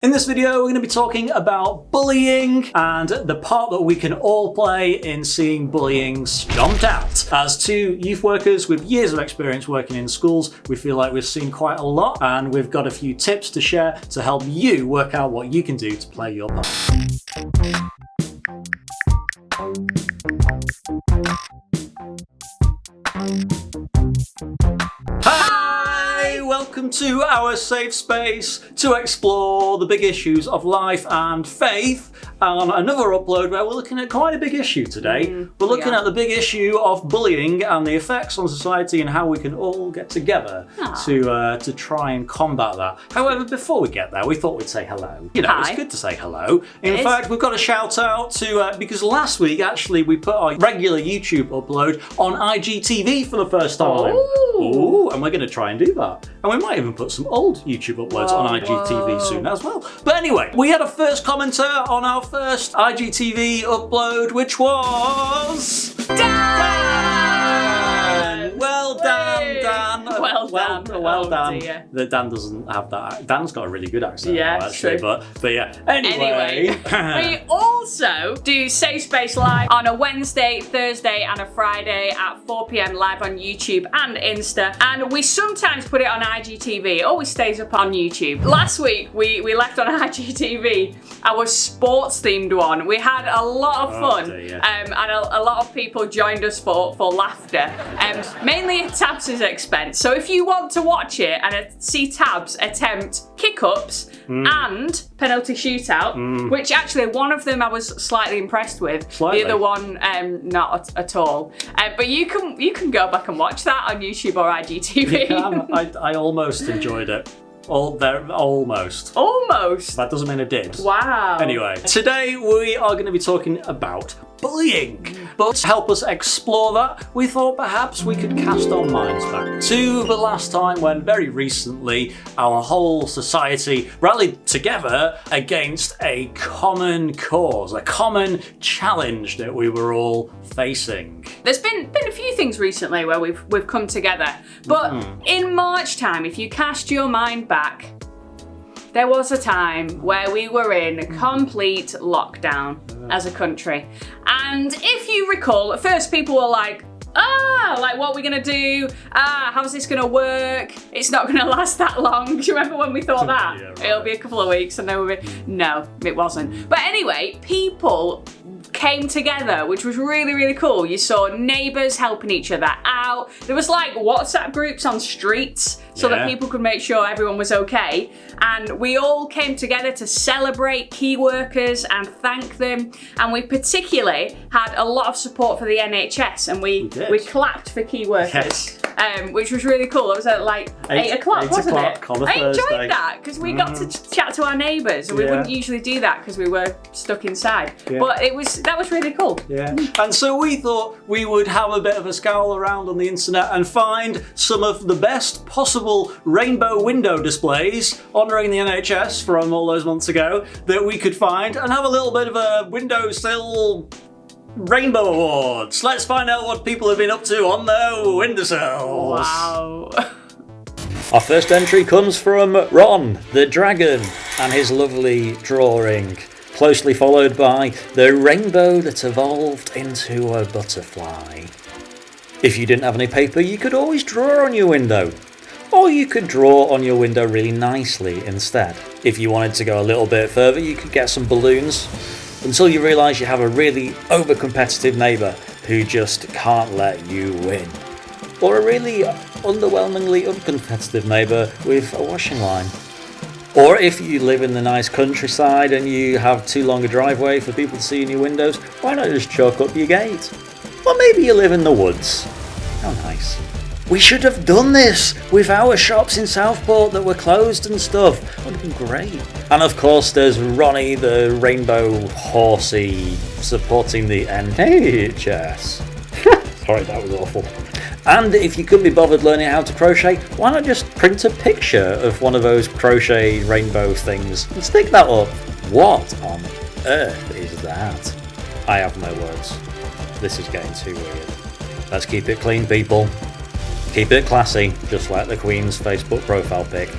In this video, we're going to be talking about bullying and the part that we can all play in seeing bullying stomped out. As two youth workers with years of experience working in schools, we feel like we've seen quite a lot, and we've got a few tips to share to help you work out what you can do to play your part. Welcome to our safe space to explore the big issues of life and faith. And another upload where we're looking at quite a big issue today. We're looking at the big issue of bullying and the effects on society and how we can all get together to try and combat that. However, before we get there, we thought we'd say hello. You know, Hi. It's good to say hello. In fact, we've got a shout out to, because last week actually we put our regular YouTube upload on IGTV for the first time. Ooh, and we're going to try and do that. And we might even put some old YouTube uploads on IGTV soon as well. But anyway, we had a first commenter on our first IGTV upload, which was Dan! Well done, Dan. Well done. Dear. Dan doesn't have that. Dan's got a really good accent, actually. But yeah. Anyway. We also do Safe Space Live on a Wednesday, Thursday, and a Friday at 4 p.m. live on YouTube and Insta. And we sometimes put it on IGTV. It always stays up on YouTube. Last week we left on IGTV our sports themed one. We had a lot of fun, and a lot of people joined us for laughter, mainly at Tabs' expense. So if you want to watch it and see Tabs attempt kick-ups and penalty shootout, which actually one of them I was slightly impressed with, the other one not at all. But you can go back and watch that on YouTube or IGTV. I almost enjoyed it. Almost. Almost? That doesn't mean I did. Wow. Anyway, today we are going to be talking about bullying. But to help us explore that, we thought perhaps we could cast our minds back to the last time when very recently our whole society rallied together against a common cause, a common challenge that we were all facing. There's been a few things recently where we've come together, but in March time, if you cast your mind back, there was a time where we were in complete lockdown as a country. And if you recall, at first people were like, what are we gonna do? How's this gonna work? It's not gonna last that long. Do you remember when we thought that? Yeah, right. It'll be a couple of weeks and then no, it wasn't. But anyway, people came together, which was really, really cool. You saw neighbours helping each other out. There was like WhatsApp groups on streets so that people could make sure everyone was okay. And we all came together to celebrate key workers and thank them. And we particularly had a lot of support for the NHS, and we clapped for key workers, which was really cool. It was at like 8 o'clock, wasn't it? I enjoyed that because we got to chat to our neighbours, and we wouldn't usually do that because we were stuck inside. But that was really cool. Yeah. And so we thought we would have a bit of a scowl around on the internet and find some of the best possible rainbow window displays honouring the NHS from all those months ago that we could find, and have a little bit of a windowsill Rainbow Awards. Let's find out what people have been up to on their windowsills. Wow. Our first entry comes from Ron, the dragon, and his lovely drawing, closely followed by the rainbow that evolved into a butterfly. If you didn't have any paper, you could always draw on your window. Or you could draw on your window really nicely instead. If you wanted to go a little bit further, you could get some balloons, until you realise you have a really over-competitive neighbour who just can't let you win. Or a really underwhelmingly uncompetitive neighbour with a washing line. Or if you live in the nice countryside and you have too long a driveway for people to see in your windows, why not just chalk up your gate? Or maybe you live in the woods. How nice. We should have done this with our shops in Southport that were closed and stuff. That would have been great. And of course there's Ronnie the rainbow horsey supporting the NHS. Sorry, that was awful. And if you couldn't be bothered learning how to crochet, why not just print a picture of one of those crochet rainbow things and stick that up? What on earth is that? I have no words. This is getting too weird. Let's keep it clean, people. Keep it classy, just like the Queen's Facebook profile pic.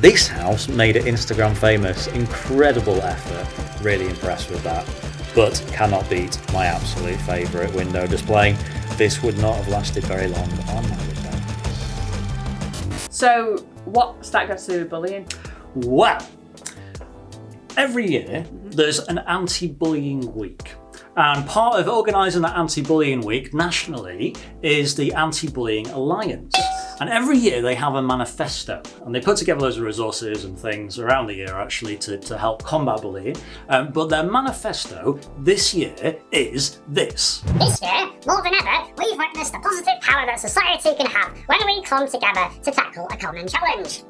This house made it Instagram famous. Incredible effort. Really impressed with that. But cannot beat my absolute favourite window display. This would not have lasted very long on my window. So, what's that got to do with bullying? Well, every year there's an anti-bullying week. And part of organising that anti-bullying week nationally is the Anti-Bullying Alliance. And every year they have a manifesto, and they put together loads of resources and things around the year actually to help combat bullying. But their manifesto this year is this. This year, more than ever, we've witnessed the positive power that society can have when we come together to tackle a common challenge.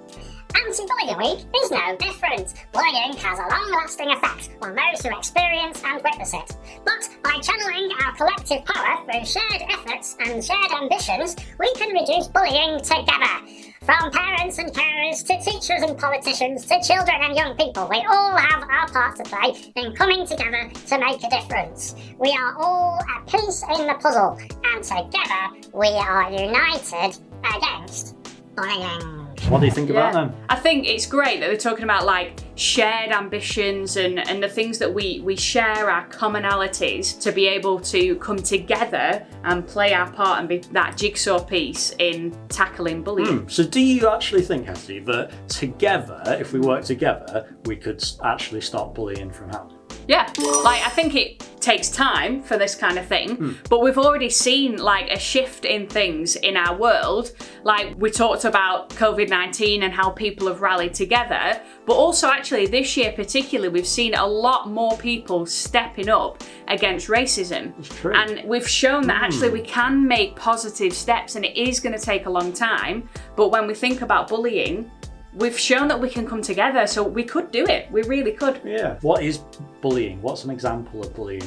Anti-Bullying Week is no different. Bullying has a long-lasting effect on those who experience and witness it. But by channeling our collective power through shared efforts and shared ambitions, we can reduce bullying together. From parents and carers to teachers and politicians to children and young people, we all have our part to play in coming together to make a difference. We are all a piece in the puzzle, and together we are united against bullying. What do you think about them? I think it's great that they're talking about like shared ambitions and the things that we share, our commonalities, to be able to come together and play our part and be that jigsaw piece in tackling bullying. So do you actually think, Hetty, that together, if we work together, we could actually stop bullying from happening? Yeah, like I think it takes time for this kind of thing, but we've already seen like a shift in things in our world. Like we talked about COVID-19 and how people have rallied together, but also actually this year particularly we've seen a lot more people stepping up against racism. It's true. And we've shown that actually we can make positive steps, and it is going to take a long time, but when we think about bullying, we've shown that we can come together, so we could do it. We really could. Yeah. What is bullying? What's an example of bullying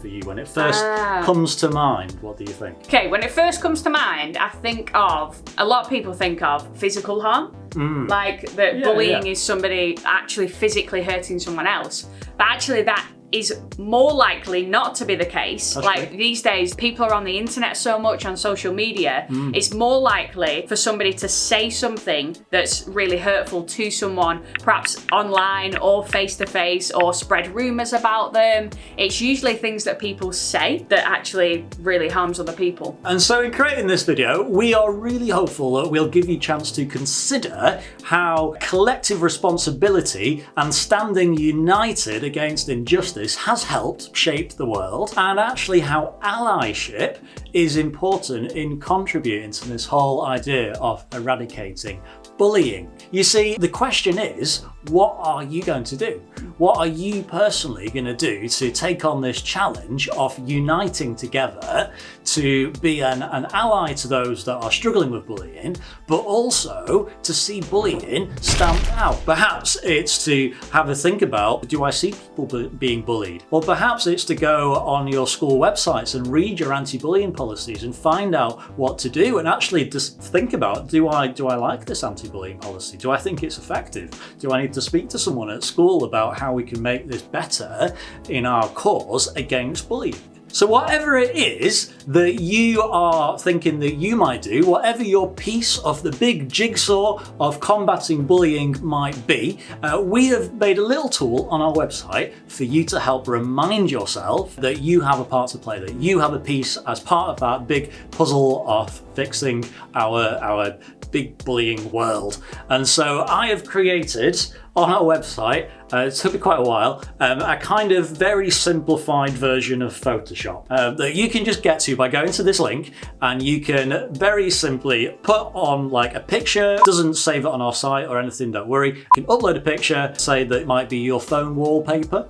for you? When it first comes to mind, what do you think? Okay, when it first comes to mind, I think of, a lot of people think of physical harm. Like that bullying is somebody actually physically hurting someone else. But actually that is more likely not to be the case. That's like true. These days, people are on the internet so much, on social media. It's more likely for somebody to say something that's really hurtful to someone, perhaps online or face to face, or spread rumours about them. It's usually things that people say that actually really harms other people. And so in creating this video, we are really hopeful that we'll give you a chance to consider how collective responsibility and standing united against injustice has helped shape the world, and actually how allyship is important in contributing to this whole idea of eradicating bullying. You see, the question is, what are you going to do? What are you personally going to do to take on this challenge of uniting together to be an ally to those that are struggling with bullying, but also to see bullying stamped out? Perhaps it's to have a think about, do I see people being bullied? Or perhaps it's to go on your school websites and read your anti-bullying policies and find out what to do, and actually just think about, do I like this anti-bullying policy? Do I think it's effective? Do I need to speak to someone at school about how we can make this better in our cause against bullying? So whatever it is that you are thinking that you might do, whatever your piece of the big jigsaw of combating bullying might be, we have made a little tool on our website for you to help remind yourself that you have a part to play, that you have a piece as part of that big puzzle of fixing our big bullying world. And so I have created on our website, it took me quite a while, a kind of very simplified version of Photoshop that you can just get to by going to this link, and you can very simply put on like a picture. Doesn't save it on our site or anything, don't worry. You can upload a picture, say that it might be your phone wallpaper.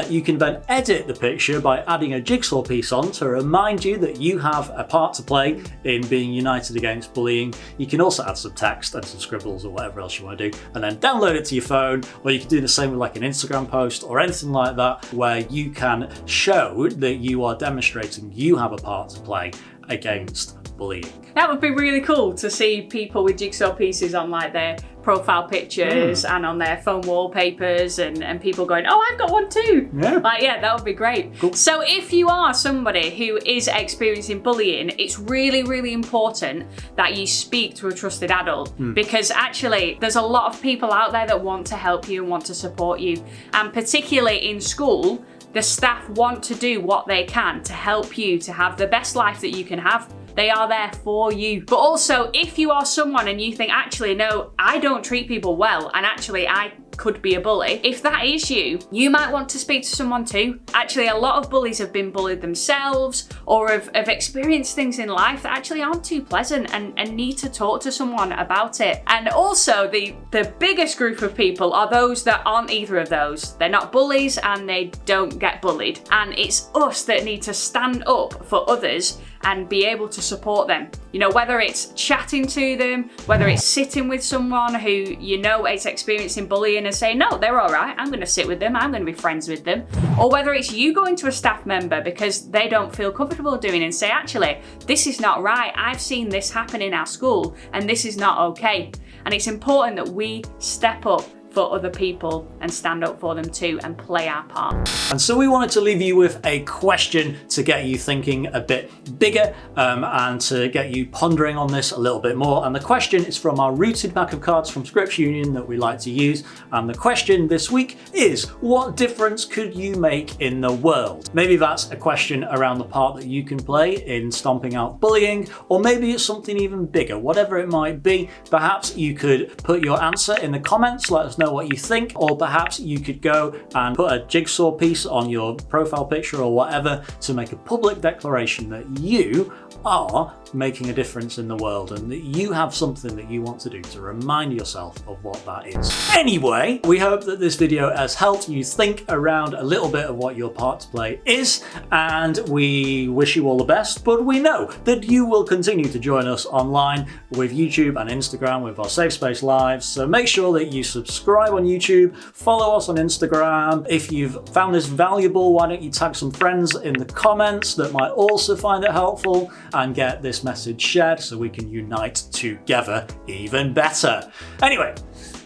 You can then edit the picture by adding a jigsaw piece on to remind you that you have a part to play in being united against bullying. You can also add some text and some scribbles or whatever else you want to do, and then download it to your phone, or you can do the same with like an Instagram post or anything like that, where you can show that you are demonstrating you have a part to play against bullying. That would be really cool to see people with jigsaw pieces on like their profile pictures and on their phone wallpapers and people going, oh, I've got one too. Yeah. Like, yeah, that would be great. Cool. So if you are somebody who is experiencing bullying, it's really, really important that you speak to a trusted adult because actually there's a lot of people out there that want to help you and want to support you. And particularly in school, the staff want to do what they can to help you to have the best life that you can have. They are there for you. But also, if you are someone and you think, actually, no, I don't treat people well, and actually I could be a bully, if that is you, you might want to speak to someone too. Actually, a lot of bullies have been bullied themselves or have experienced things in life that actually aren't too pleasant and need to talk to someone about it. And also, the biggest group of people are those that aren't either of those. They're not bullies and they don't get bullied. And it's us that need to stand up for others and be able to support them. You know, whether it's chatting to them, whether it's sitting with someone who you know is experiencing bullying and saying, no, they're all right, I'm gonna sit with them, I'm gonna be friends with them. Or whether it's you going to a staff member because they don't feel comfortable doing it and say, actually, this is not right, I've seen this happen in our school and this is not okay. And it's important that we step up for other people and stand up for them too and play our part. And so we wanted to leave you with a question to get you thinking a bit bigger and to get you pondering on this a little bit more. And the question is from our rooted pack of cards from Scripps Union that we like to use. And the question this week is, what difference could you make in the world? Maybe that's a question around the part that you can play in stomping out bullying, or maybe it's something even bigger. Whatever it might be, perhaps you could put your answer in the comments, let us know what you think, or perhaps you could go and put a jigsaw piece on your profile picture or whatever to make a public declaration that you are making a difference in the world and that you have something that you want to do to remind yourself of what that is. Anyway, we hope that this video has helped you think around a little bit of what your part to play is, and we wish you all the best, but we know that you will continue to join us online with YouTube and Instagram with our Safe Space Lives, so make sure that you subscribe on YouTube, follow us on Instagram. If you've found this valuable, why don't you tag some friends in the comments that might also find it helpful and get this message shared so we can unite together even better. Anyway,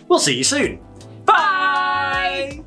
we'll see you soon. Bye!